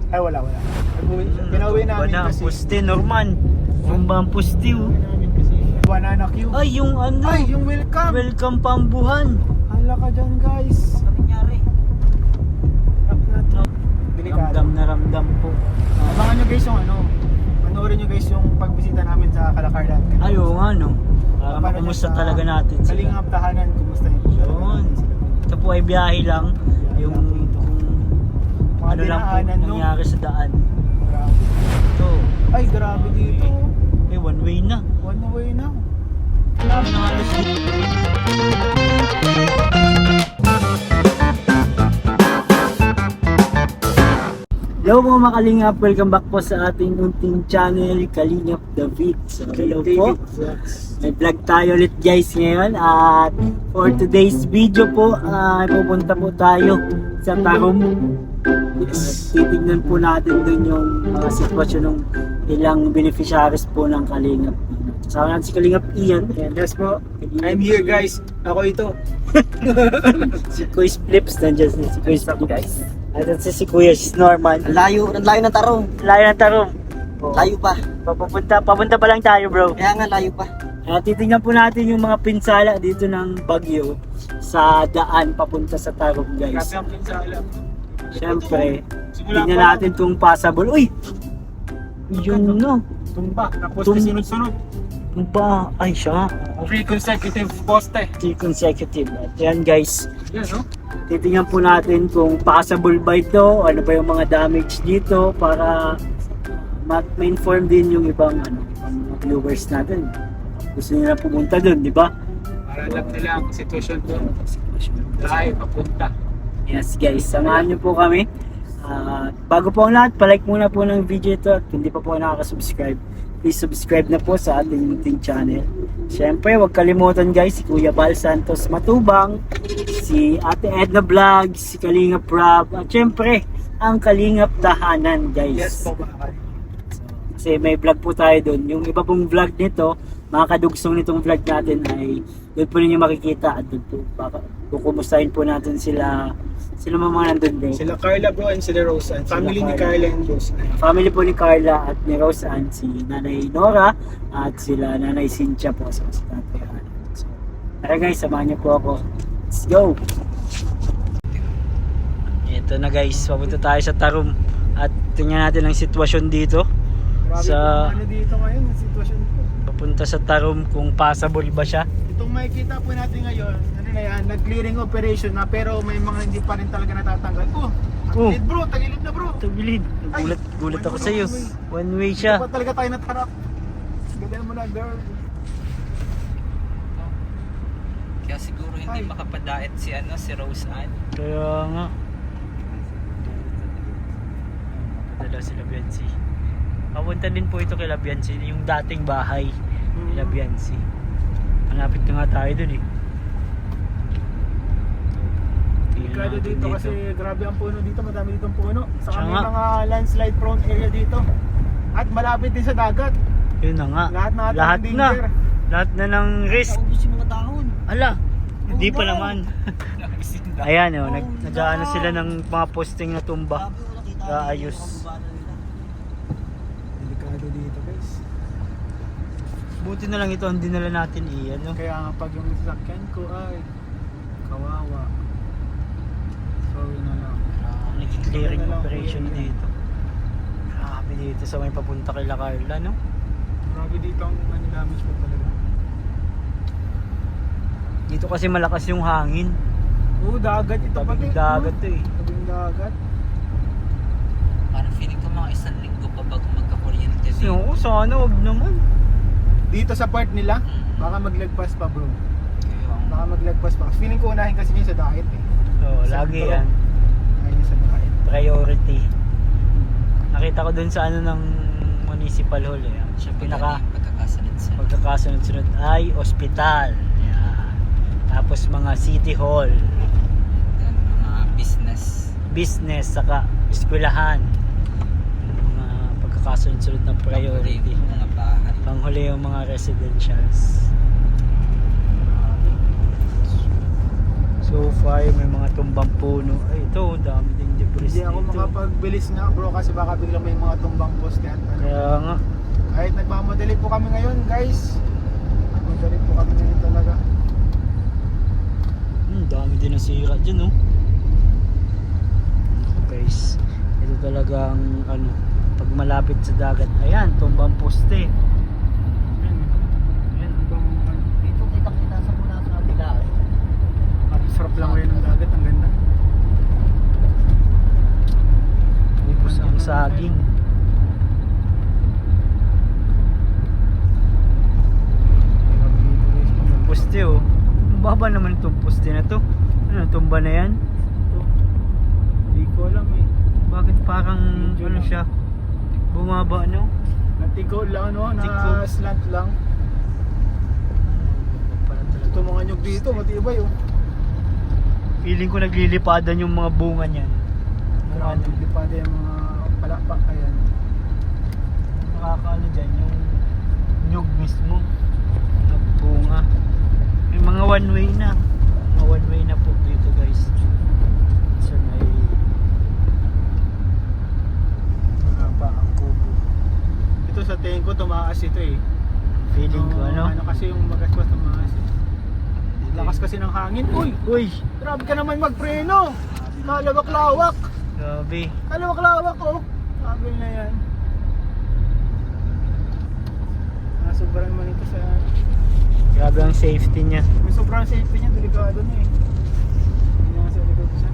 Ay, wala. Pinauwi namin kasi. Puste, Norman. Yung ba ang puste, oh? Pinauwi namin kasi. Banana queue. Ay, yung ano? Ay, yung welcome. Welcome Pambuhan. Hala ka dyan, guys. Ano nangyari? Delikado. Ramdam na ramdam po. Abangan nyo guys yung ano. Panoorin nyo guys yung pagbisita namin sa Calacardan. Ay, oo nga, no? Para Paano makumusta dyan sa talaga natin sila. Kalingap tahanan, kumusta yun? Yun. Ito po ay biyahe lang. Yung Mga ano lang po dinaanan, no? nangyari sa daan. Grabe. Ito. Ay, grabe dito. Eh, one way na. One way na. Ano na halos dito? Hello mga makalingap, welcome back po sa ating unting channel, Kalingap David. So hello po, may vlog tayo ulit guys ngayon. At for today's video po, pupunta po tayo sa Tarom. Titignan po natin dun yung mga sitwasyon ng ilang beneficiaries po ng Kalingap. Kasama natin si Kalingap Ian. Yes po. I'm here guys. Ako ito. Si Kuya Flips, nandiyan si Kuya Flips guys. At si Kuya Norman. Layo ng tarong. Layo ng Tarom. Layo pa. Papunta pa lang tayo bro. Kaya nga layo pa. Titingnan po natin yung mga pinsala dito ng Baguio sa daan papunta sa Tarom guys. Grabe ang pinsala. Siyempre, Simula tingnan pa lang. natin itong possible. Uy! Yun no. Tumba. Tapos Tum- sunod-sunod. Ba? Ay siya. 3 consecutive poste. 3 consecutive. At yan guys. Yan no? Titingnan po natin kung possible ba ito, ano ba yung mga damage dito para ma-inform din yung ibang mga viewers natin. Gusto nila pumunta doon, di ba? Para alam nila ang sitwasyon doon. Dahil papunta. Yes guys, samahan niyo po kami. Bago po ang lahat, palike muna po ng video ito at kung hindi pa po nakaka-subscribe, please subscribe na po sa ating munting channel. Siyempre, huwag kalimutan guys, si Kuya Bal Santos Matubang, si Ate Edna Vlog, si Kalingap Rob, at siyempre, ang Kalingap Tahanan guys. Yes po ba? Kasi may vlog po tayo doon. Yung iba pong vlog nito, mga kadugsong nitong vlog natin ay doon po ninyo makikita at doon po kukumustahin po natin sila mga nandun bro. Sila Carla bro and sila Roseanne. Family ni Carla and Roseanne. Family po ni Carla at ni Roseanne, si Nanay Nora at sila Nanay Cynthia po sa tatay. So, tara guys, samahan niyo po ako. Let's go! Ito na guys, papunta tayo sa Tarom at tingnan natin ang sitwasyon dito. Grabe Sa- po ano dito ngayon, ang sitwasyon po. Papunta sa Tarom kung possible ba siya. Itong makikita po natin ngayon, ano na yan, nag-clearing operation na pero may mga hindi pa rin talaga natatanggal. Tagilid bro, tagilid na bro. Tagilid. Gulat ako sa iyo. One way Hindi siya. pa talaga tayo natarap. Galing mo na girl. Kaya siguro hindi makapadait si Roseanne. Kaya nga. Padala sila Bianci. Papunta din po ito kay Labiansi, yung dating bahay ni Labiansi. Malapit na nga tayo dun eh. Delikado dito kasi grabe ang puno dito, madami ditong puno. Saka Siya may nga. mga landslide prone area dito. At malapit din sa dagat. Yun na nga. Lahat na Lahat ng na. danger. Lahat na ng risk. Naubos yung mga dahon. Ala, hindi pa no. naman. Ayan oh, nag-aano sila ng mga posting na tumba. Kaayos. Delikado dito guys. Buti na lang ito ang dinala natin iyan, no? Kaya nga pag yung sasakyan ko ay kawawa. Sorry na lang. Nag-clearing operation dito. Grabe dito sa may papunta kay La Carla, no? Grabe dito ang damage po talaga. Dito kasi malakas yung hangin. Oo, dagat ito pati. Tabing dagat to eh. Tabing dagat. Parang feeling ko mga 1 linggo pa bago magka-kuryente So, sana wag naman. Dito sa part nila, baka maglagpas pa bro. Baka maglagpas pa. Feeling ko unahin kasi yun sa diet eh. Oo, lagi yan. Unahin sa diet. Priority. Nakita ko dun sa ano ng municipal hall eh. Siya pagkakasunod-sunod ay ospital. Yan. Tapos mga city hall. Mga Business, saka eskwelahan. Mga pagkakasunod-sunod na priority. mga bahay. Panghuli yung mga residentials. So far, may mga tumbang puno. Ay, ito, dami ding debris Hindi ako dito. makapagbilis nga bro kasi baka biglang may mga tumbang poste at ano. Kaya nga. Kahit nagmamadali po kami ngayon guys. Nagmamadali po kami ngayon talaga. Dami din nasira dyan, oh. Guys, ito talagang ano, pag malapit sa dagat, ayan, tumbang poste. Ayan, ibang ano. Dito kita sa muna sa kabila. Sarap lang ngayon ng dagat, ang ganda. Ubus ang saging. Ang poste, oh. Ang baba naman itong poste na to. Ano, tumba na yan? Ito. Hindi ko alam eh. Bakit parang Medyo ano lang. siya? Bumaba, no? Natiko lang ano, na Tiko. slant lang. Parang talaga. Ito mga nyug dito, matibay oh. Feeling ko naglilipadan yung mga bunga niyan. Mga Grabe, ano, hindi pa din yung mga palakpak ayan. nakakaano dyan, yung nyug mismo. Nagbunga. May mga one way na. Mga one way na po dito, guys. So may mahaba ang kubo. Ito sa tingin ko tumaas ito eh. Feeling ko ano. Ano kasi yung magaspas tumaas eh. Lakas kasi ng hangin. Uy! Uy! Grabe ka naman magpreno! Kalawak-lawak! Grabe. Kalawak-lawak oh! Sabi na yan. Sobrang naman ito sa... Grabe ang safety niya. May sobrang safety niya, delikado na eh. Hindi na sa likod siya.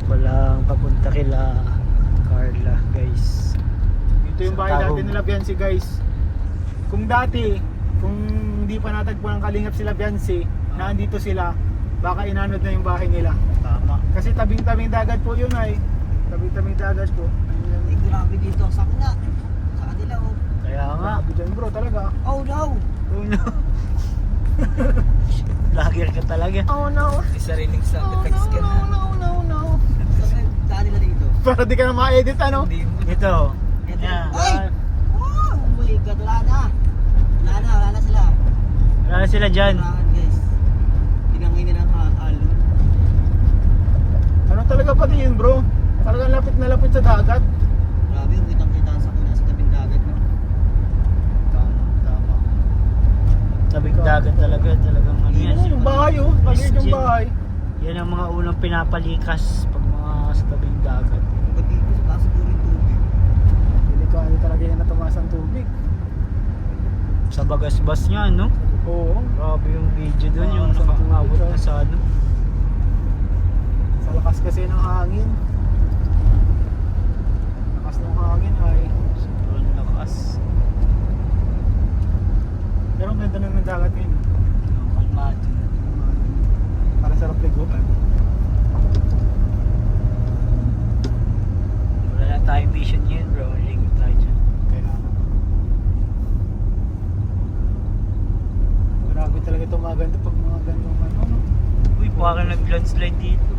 Walang papunta kila Carla, guys. Ito yung Sa bahay Tagum. natin nila Biansi guys. Kung dati, kung hindi pa natagpuan ng Kalingap sila Biansi, na andito sila, baka inanod na yung bahay nila. Tama. Kasi tabing-tabing dagat po yun ay. Tabing-tabing dagat po. Ay, grabe dito ang sakna. Sa kanila, oh. Kaya nga. Grabe dyan bro talaga. Oh no! Oh no. Vlogger ka talaga. Oh no. May sariling sound Oh effects ka na. no. Saan nila dito? Para di ka na ma-edit ano? Hindi mo. Ito. Ito. Yan. Ay! Oh my God, wala na. Wala na sila. Wala na sila dyan. Kailangan, guys. Tinangin nila ang alon. Ano talaga pati yun bro? Talagang lapit na lapit sa dagat. Grabe, yung kitang-kita sa kuna sa tabing dagat. No? Tama. Tabing dagat talaga. Talagang ano yan. Ano yung bahay oh? Pagod yung Yes, bahay. Yan ang mga unang pinapalikas pag mga sa tabing dagat. Ba't dito sa taas siguro yung tubig? Delikado talaga yan na tumaas ang tubig. Sa bagasbas niya, no? Oo. Grabe yung video doon. Yung Sa nakakangabot tubig, na sa ano. Sa lakas kasi ng hangin. Lakas ng hangin ay. Sobrang lakas. Pero ang ganda ng dagat ngayon. Kalmado. Para sarap liguan. Wala na tayong vision ngayon, bro. Ligot tayo dyan. Kaya grabe talaga itong mga ganito pag mga ganitong ano. No? Uy, parang nag-landslide dito.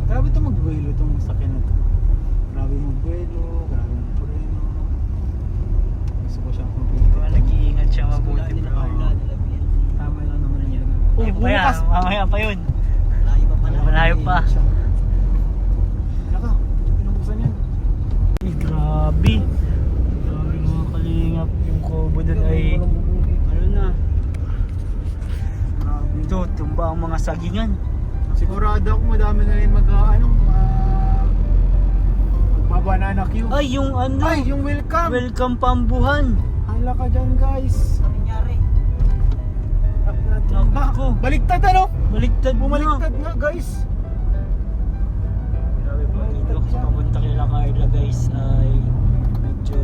Grabe itong magbuelo itong sakyan na to. Grabe magbuelo, grabe magpureno. Gusto ko siyang computer. Diba, nag-iingat siya mabuti, Nila bro. Carla, nila Bianchi. Tama lang naman yan. Ay, pa yan. bukas. Mamaya pa yun. Malayo pa pala. Malayo pa. Naka, pinubuksan yan. Ay, grabe. Grabe mga kalingap. Yung kubo doon ay ano na. Grabe. Ito, tumba ang mga sagingan. Sigurado ako madami na rin magbabanana queue. Ay, yung ano. Ay, yung welcome. Welcome Pambuhan. Hala ka dyan guys. Ano nangyari? Naku. Baliktad ano? Baliktad na. Bumaliktad nga guys. Grabe po dito. Papunta kila Carla, guys, ay medyo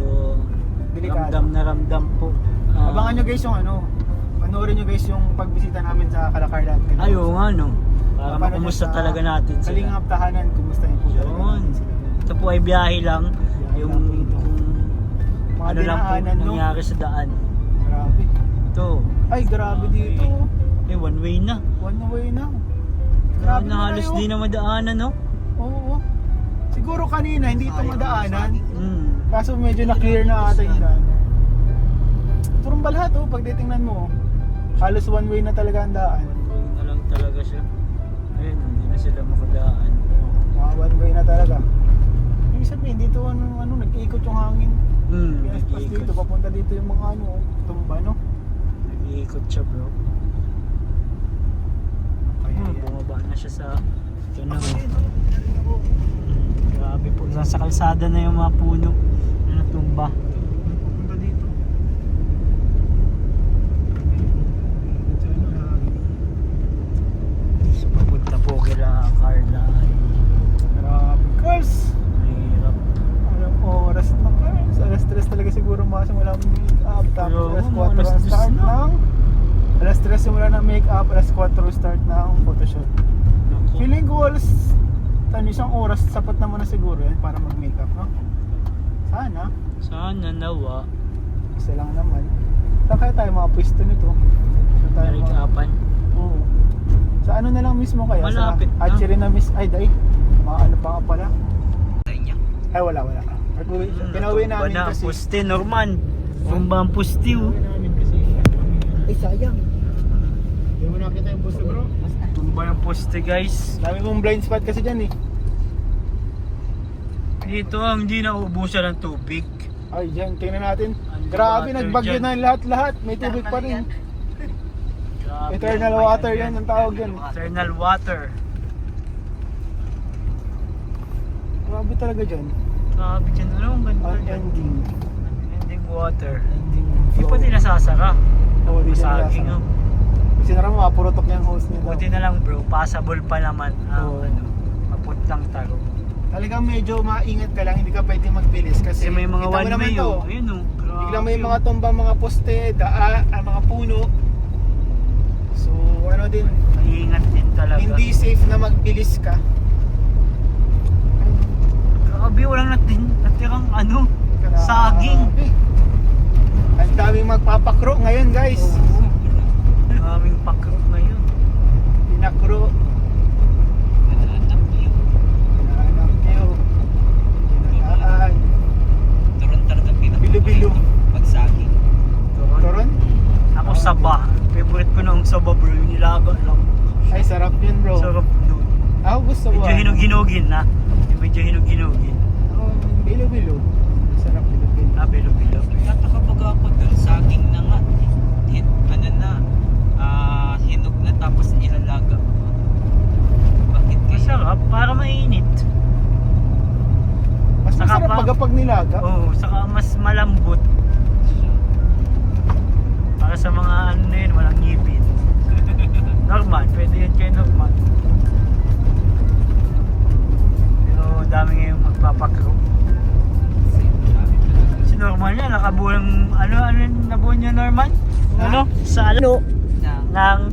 Delikado. ramdam na ramdam po. Abangan nyo guys yung ano. Panoorin nyo guys yung pagbisita namin sa Calacardan. Ay, oo nga, no. Para Paano makumusta nyo sa talaga natin sila. Kalingap tahanan, kumusta yung po talaga Yun. natin sila. Ito po ay biyahe lang. Biyahe Yung lang po ito. kung Mga ano lang po dinaanan, no? nangyari sa daan. Grabe. Ito. Ay, grabe dito. Eh, one way na. One way na. Grabe na na halos kayo. di na madaanan, no? Oo. Siguro kanina hindi ito madaanan. Hmm. Kaso medyo na-clear na ata yung daan. Turumba lahat oh, pag titingnan mo. Halos one way na talaga ang daan. One na lang talaga siya. Ayun, hindi na sila makadaan. Mga one way na talaga. Ibig sabihin, dito nag-iikot yung hangin. Pinaspas Nag-iikot. dito, papunta dito yung mga tumba, no? Nag-iikot siya bro. Kaya yan. Bumaba na siya sa... Ito na oh. Grabe po. Nasa kalsada na yung mga puno na natumba. Papunta dito. So papunta po kila Carla ay Grabe, girls! mahirap. Anong oras na girls? Alas 3 talaga siguro masimula ang make-up. Tapos Pero, alas 4 alas ang 10 start na. ng... Alas 3 simula ng make-up, alas 4 start ng photoshoot. Naku. Feeling ko isang oras sapat naman na siguro yan para mag-makeup, no? Sana. Sana nawa. Isa lang naman. Saan kaya tayo mga pwesto nito? Saan tayo mga... Marikapan. Oo. Sa ano na lang mismo kaya? Malapit sa na. Hatchery na miss... Ay, day. Mga ano pa nga pala. Tayo niya. Ay, wala. Pinauwi namin na, kasi. Puste, Norman. Tumba ang puste oh. Pinauwi namin kasi. Ay, sayang. Hindi mo nakita yung poste, bro. Tumba yung poste guys. Dami mong blind spot kasi dyan eh. Dito ang hindi nauubusan ng tubig. Ay, dyan. Tingnan natin. Underwater Grabe, nagbagyo dyan. na lahat-lahat. May tubig pa rin. Grabe. Eternal water yan ang tawag yan. Eternal water. Grabe talaga dyan. Grabe dyan. Ano ang ganda dyan? Unending. Ending water. Ending Di pa din nasasara. Oo, di siya Saging nasasara. oh. Sinara mo, purutok niya ang hose niya daw. Buti na lang bro, passable pa naman ang Oo. papuntang taro. Talagang medyo maingat ka lang, hindi ka pwede magbilis kasi Kasi may mga kita mo one naman way to. oh. Ayun oh. Grabe, Biglang may oh. mga tumbang mga poste, mga puno. So ano din, Maingat din talaga. hindi safe na magbilis ka. Grabe, walang natirang ano, Grabe. saging. Ang daming magpapakro ngayon guys. Oo. Maraming pakro ngayon. Pinakro. Hinahanap kayo. Hinanaan. Turon talaga Bilo-bilo. Pagsaging. Toron? Ako saba. Favorite ko na ang saba bro, yung nilaga lang. Ay sarap yun bro. Sarap doon. Ako gusto ko. Medyo hinog-hinogin na. Medyo hinog-hinogin. Bilo-bilo. Sarap bilo-bilo. Ah, bilo-bilo. Natakapag ako doon, saging na nga. Hinog na tapos ilalaga. Bakit kaya? Masarap, para mainit. Mas Saka masarap pa- magapag nilaga. Oo, saka mas malambot. Para sa mga ano na yun, walang ngipin. Normal, pwede yun kay Norman. Pero dami ngayong magpapakro. Si Norman yan, nakabulang, ano nabuo niya Norman? Ano? Sa ano? Nang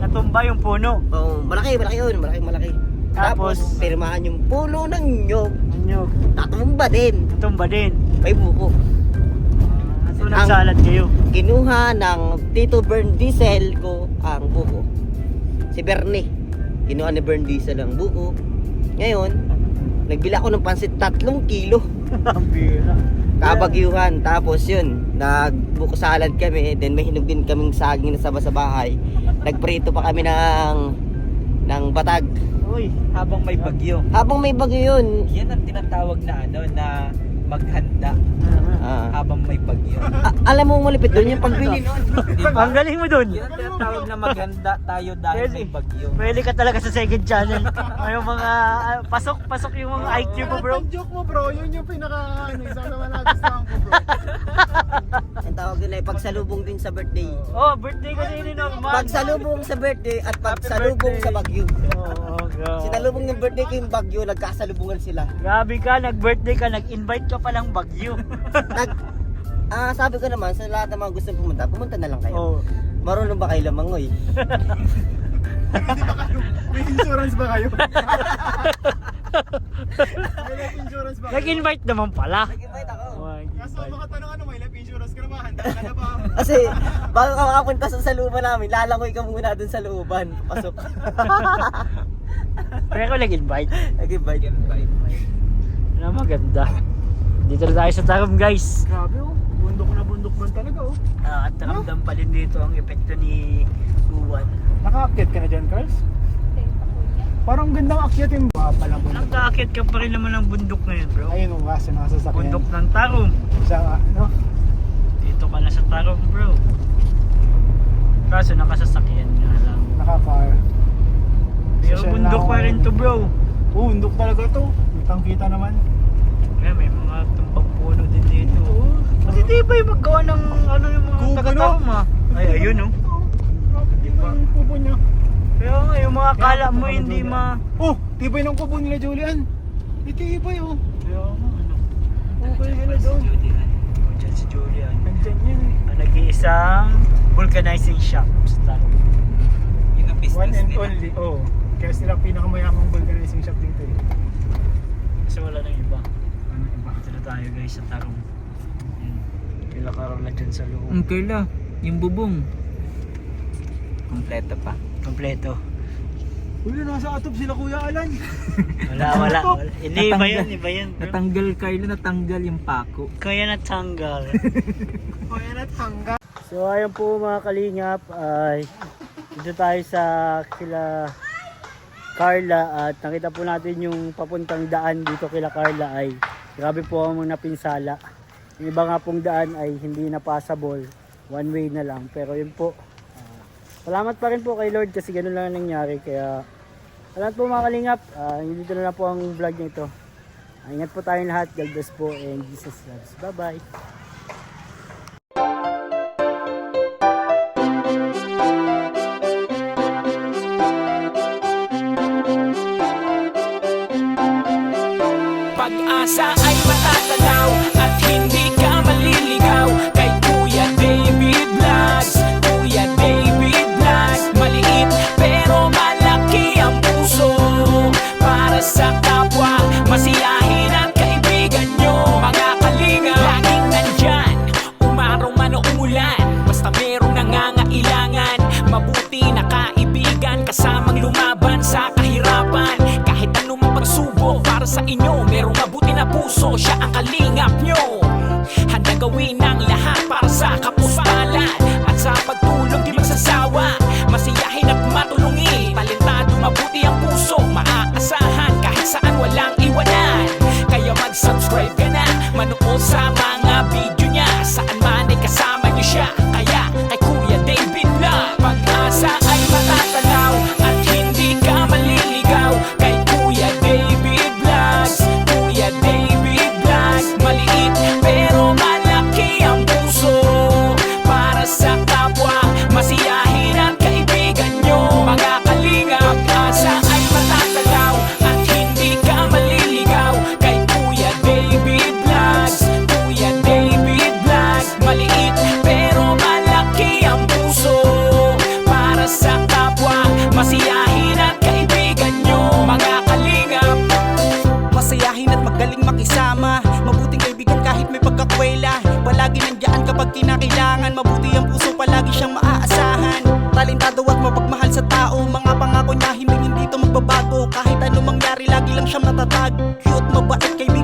natumba yung puno. Malaki yun, malaki. Tapos, Pirmahan yung puno ng nyog, Ano? tatumba din, Natumba din. may buko. So nagsalad kayo. Kinuha ng Tito Bern Diesel ko ang buko. Si Bernie, kinuha ni Bern Diesel ang buko. Ngayon, nagbila ako ng pansit 3 kilo. Ang bira. Kabagyuhan, tapos yun, nagbuko salad kami, then may hinog din kaming saging na saba sa bahay. Nagprito pa kami ng batag. Uy, Habang may bagyo. Habang may bagyo yun, Yan ang tinatawag na na maghanda habang may bagyo. alam mo malipit doon yung pagbili nun. ang galing mo dun. Yan ang tinatawag na maghanda tayo dahil may bagyo. Pwede ka talaga sa second channel. Yung mga pasok yung mga IQ mo bro. Ang joke mo bro, yun yung pinaka isang naman nagustuhan ko bro. Ang tawag nila ay pagsalubong din sa birthday. Oh, birthday kasi ni Norman. Pagsalubong sa birthday at pagsalubong birthday. sa bagyo. Oo, grabe. Sinalubong ng birthday ko yung bagyo, nagkasalubungan sila. Grabe ka, nag-birthday ka, nag-invite ka palang Bagyo. Sabi ko naman sa lahat ng mga gustong pumunta na lang kayo. Oh. Marunong ba kayo lamangoy? May insurance ba kayo? May life insurance ba kayo? Nag-invite naman pala. Nag-invite ako. Oh, Kaso nag-invite. makatanong ano, may life insurance ka na ba? Handa ka na ba? Kasi bago ka makapunta sa looban namin, lalangoy ka muna dun sa looban. Pasok. Pero ako nag-invite. Nag-invite. Ano maganda. Dito na tayo sa Tarom guys. Grabe oh, bundok na bundok naman talaga oh. At ramdam pa rin dito ang epekto ni Uwan. Nakaakyat ka na dyan, Carls? Parang gandang akyatin ba palang bundok? Nakakakit ka pa rin naman ng bundok ngayon, bro. Ayun oh, kasi nakasasakyan. Bundok ng Tarong. Sa, no? Dito ka na sa Tarong, bro. Kaso nakasasakyan nga lang. Naka-car. Pero Social bundok na pa rin to, bro. Oo, bundok talaga to. Kitang-kita naman. Kaya may mga tumbang puno din dito. Oo. Kasi di ba yung maggawa ng ano yung mga Kubo, taga-Tarong, ah? Ay, ayun, oh. Grabe, diba yung kubo niya? Kaya nga, yung mga kala mo Kaya, hindi Julian. ma... Oh, tibay ng kubo nila, Julian. Tibay oh. Kaya nga, ano. Okay sila doon. Oh, dyan si Julian. Nandyan yan. Nag-iisang vulcanizing shop sa Tarong. Yun ang business One and nila. only. Oh. Kaya sila pinakamayamang vulcanizing shop dito eh. Kasi wala nang iba. Ano iba? Dito na tayo guys sa Tarong. Yan. Kila Karong na dyan sa loob. Ang Carla, yung bubong. Kompleto pa. Kompleto. Uy, nasa atop sila Kuya Alan. Wala. Hindi, iba yun, bro. Natanggal, Carla, natanggal yung pako. Kaya natanggal. Kuya na tangga. So ayun po mga kalingap, ay dito tayo sa kila Carla at nakita po natin yung papuntang daan dito kila Carla ay grabe po ang napinsala. Yung iba nga pong daan ay hindi na passable, one way na lang, pero yun po. Salamat pa rin po kay Lord kasi ganun lang ang nangyari, kaya salamat po mga kalingap. Dito na lang po ang vlog nito. Ingat po tayong lahat, God bless po and Jesus loves. Bye bye. Pag-asa ay matatanaw at hindi ka maliligaw kay Kuya David Vlogs. Kuya David Vlogs, maliit pero malaki ang puso para sa kapwa, masiyahin at kaibigan nyo. Mga kalinga, laging nandyan, umaraw man o umulan, basta merong nangangailangan. Mabuti na kaibigan, kasamang lumaban sa kahirapan. Kahit anumang pagsubok para sa inyo, merong mabuti na puso, siya ang kalingap nyo. Handa gawin ang lahat para sa kapustalan at sa pagtulong di magsasawa, masiyahin at matulungin. Talentado, mabuti ang puso, maaasahan kahit saan walang iwanan. Kaya mag-subscribe ka na, manood sa mga video niya, saan man ay kasama niyo siya. Kaya kay Kuya David Vlog, pag-asa ay matatanaw at hindi ka maliligaw kay Kuya David Vlogs. Kuya David Vlogs, maliit pero malaki ang puso para sa kapwa, masiyahin at kaibigan nyo. Mga kalinga, pag-asa ay matatanaw at hindi ka maliligaw kay Kuya David Vlogs. Kuya David Vlogs, maliit pero malaki ang puso para sa kapwa, masiyahin at kaibigan nyo. Mga kalingap, masayahin at magaling makisama, mabuting kaibigan kahit may pagkakwela. Palagi nandiyan kapag kinakailangan, mabuti ang puso, palagi siyang maaasahan. Talentado at mapagmahal sa tao, mga pangako niya hindi ito magbabago. Kahit anong mangyari, lagi lang siyang matatag. Cute, mabait, kaibigan